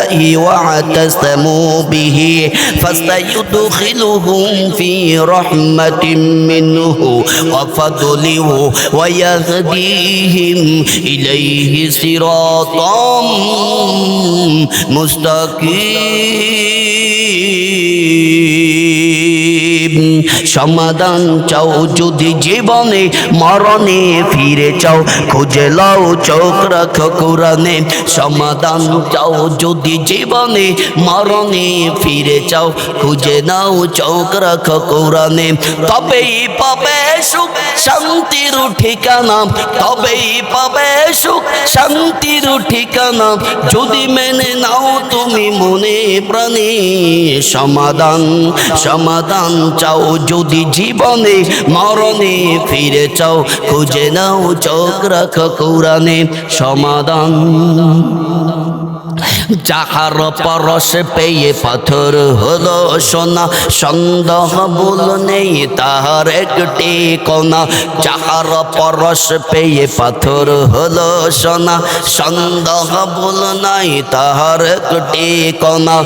বিল্লাহি ওয়া'তাসামু বিহি ফাসায়ুদখিলুহুম ফি রাহমাতিম মিনহু ওয়া ফাদলিহি ওয়া ইয়াহদিহিম ইলাইহি সিরাতাম মুস্তাকিম। সমাধান চাও যদি জীবনে মরণে ফিরে চাও, খুঁজে লাও চোখ রাখো কোরআনে। সমাধান চাও যদি জীবনে মরণে ফিরে চাও, খুঁজে নাও চোখ রাখো কোরআনে। তবেই পাবে সুখ শান্তির ঠিকানা, তবেই পাবে সুখ শান্তির ঠিকানা, যদি মেনে নাও তুমি মনে প্রাণে। সমাধান সমাধান চাও যদি জীবনে মরণে ফিরে চাও, খুঁজে নাও চোখ রাখো কোরআনে। সমাধান যাহার পরশ পেয়ে পাথর হলো সোনা, সন্দেহ ভুল নেই তাহার একটি কোনা। যাহার পরশ পেয়ে পাথর হলো সোনা, সন্দেহ ভুল নাই তাহার একটি কোনা।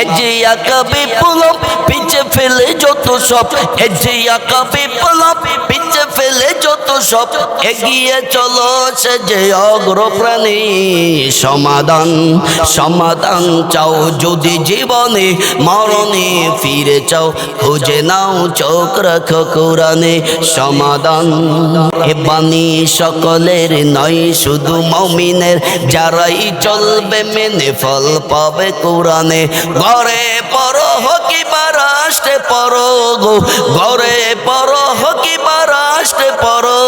এ যে আঁকা বিপ্লব পিছে ফেলে যত সব, এ যে আঁকা বিপ্লব পিছে ফেলে যত সব, এগিয়ে চলো সে যে অগ্রপ্রাণী। সমাধান সমাধান চাও যদি জীবনে মরণে ফিরে চাও, খুঁজে নাও চোখ রাখো কোরআনে। সমাধান এ বাণী সকলের নয় শুধু মুমিনের, যারাই চলবে মেনে ফল পাবে কোরআনে। ঘরে পড়ো হকিবা রাষ্ট্রে পড়ো গো, ঘরে পড়ো হকিবা রাষ্ট্রে পড়ো,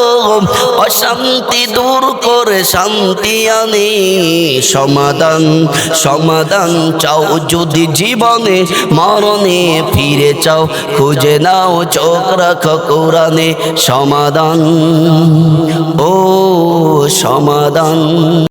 অশান্তি দূর করে শান্তি আনে। সমাধান সমাধান চাও যদি জীবনে মরণে ফিরে চাও, খুঁজে নাও চোখ রাখো কোরআনে। সমাধান ও সমাধান।